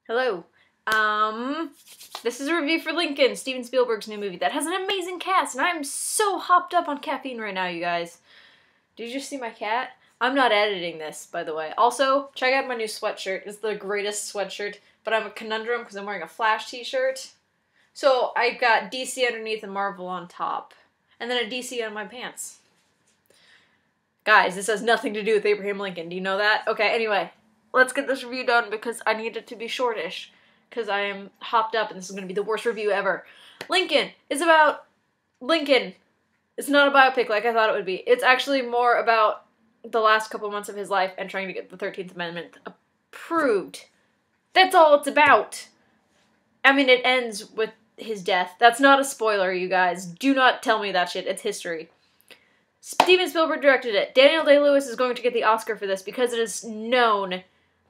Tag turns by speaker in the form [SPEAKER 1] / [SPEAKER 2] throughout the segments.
[SPEAKER 1] Hello. This is a review for Lincoln, Steven Spielberg's new movie that has an amazing cast, and I'm so hopped up on caffeine right now, you guys. Did you just see my cat? I'm not editing this, by the way. Also, check out my new sweatshirt. It's the greatest sweatshirt, but I'm a conundrum because I'm wearing a Flash t-shirt. So I've got DC underneath and Marvel on top, and then a DC on my pants. Guys, this has nothing to do with Abraham Lincoln. Do you know that? Okay, anyway, let's get this review done because I need it to be shortish because I am hopped up and this is going to be the worst review ever. Lincoln is about Lincoln. It's not a biopic like I thought it would be. It's actually more about the last couple months of his life and trying to get the 13th Amendment approved. That's all it's about. I mean, it ends with his death. That's not a spoiler, you guys. Do not tell me that shit. It's history. Steven Spielberg directed it. Daniel Day-Lewis is going to get the Oscar for this because it is known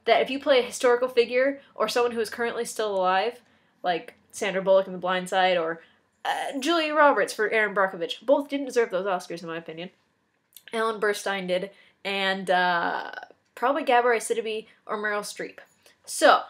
[SPEAKER 1] that if you play a historical figure or someone who is currently still alive, like Sandra Bullock in The Blind Side or Julia Roberts for Erin Brockovich, both didn't deserve those Oscars in my opinion. Ellen Burstyn did, and probably Gabourey Sidibe or Meryl Streep. So,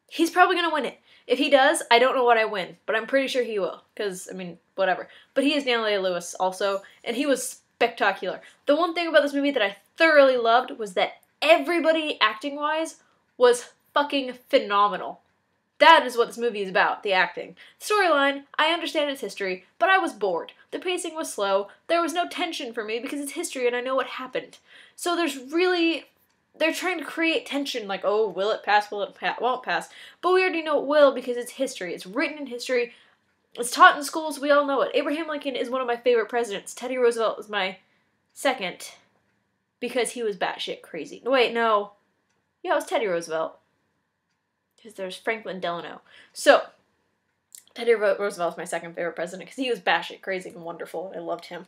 [SPEAKER 1] he's probably going to win it. If he does, I don't know what I win, but I'm pretty sure he will, because, I mean, whatever. But he is Daniel Day-Lewis also, and he was spectacular. The one thing about this movie that I thoroughly loved was that everybody, acting-wise, was fucking phenomenal. That is what this movie is about, the acting. Storyline, I understand its history, but I was bored. The pacing was slow, there was no tension for me because it's history and I know what happened. So they're trying to create tension, like, oh, will it pass, won't pass. But we already know it will because it's history. It's written in history. It's taught in schools. We all know it. Abraham Lincoln is one of my favorite presidents. Teddy Roosevelt was my second because he was batshit crazy. Wait, no. Yeah, it was Teddy Roosevelt. Because there's Franklin Delano. So, Teddy Roosevelt was my second favorite president because he was batshit crazy and wonderful. I loved him.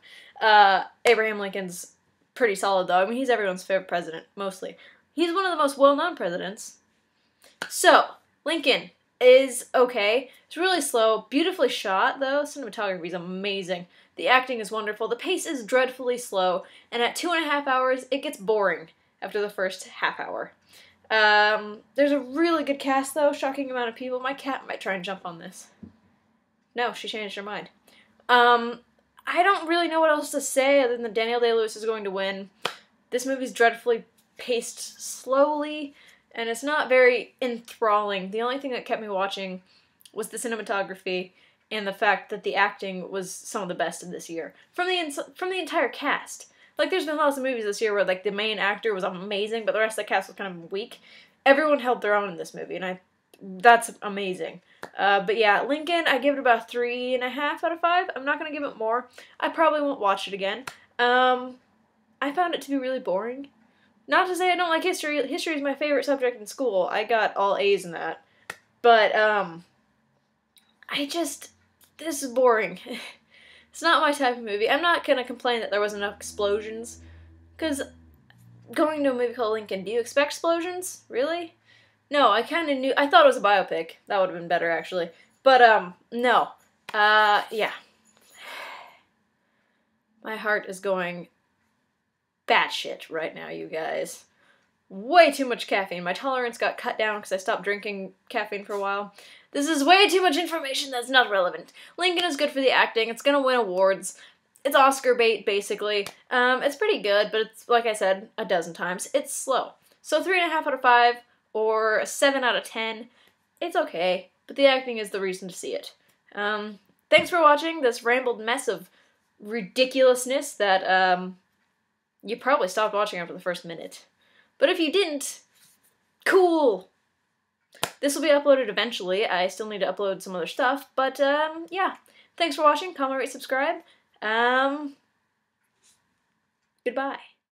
[SPEAKER 1] Abraham Lincoln's pretty solid, though. I mean, he's everyone's favorite president, mostly. He's one of the most well-known presidents. So, Lincoln is okay. It's really slow. Beautifully shot, though. Cinematography is amazing. The acting is wonderful. The pace is dreadfully slow. And at 2.5 hours, it gets boring after the first half hour. There's a really good cast, though. Shocking amount of people. My cat might try and jump on this. No, she changed her mind. I don't really know what else to say other than Daniel Day-Lewis is going to win. This movie's dreadfully paced slowly, and it's not very enthralling. The only thing that kept me watching was the cinematography and the fact that the acting was some of the best of this year. From the entire cast. Like, there's been lots of movies this year where, like, the main actor was amazing, but the rest of the cast was kind of weak. Everyone held their own in this movie, and that's amazing. But yeah, Lincoln, I give it about 3.5 out of 5. I'm not going to give it more. I probably won't watch it again. I found it to be really boring. Not to say I don't like history. History is my favorite subject in school. I got all A's in that. But, this is boring. It's not my type of movie. I'm not going to complain that there wasn't enough explosions. Because going to a movie called Lincoln, do you expect explosions? Really? No, I kind of knew. I thought it was a biopic. That would have been better, actually. But, no. Yeah. My heart is going batshit right now, you guys. Way too much caffeine. My tolerance got cut down because I stopped drinking caffeine for a while. This is way too much information that's not relevant. Lincoln is good for the acting. It's gonna win awards. It's Oscar bait, basically. It's pretty good, but it's, like I said a dozen times, it's slow. So 3.5 out of 5. Or a 7 out of 10. It's okay, but the acting is the reason to see it. Thanks for watching this rambled mess of ridiculousness that you probably stopped watching after the first minute. But if you didn't, cool! This will be uploaded eventually. I still need to upload some other stuff, but yeah. Thanks for watching. Comment, rate, subscribe. Goodbye.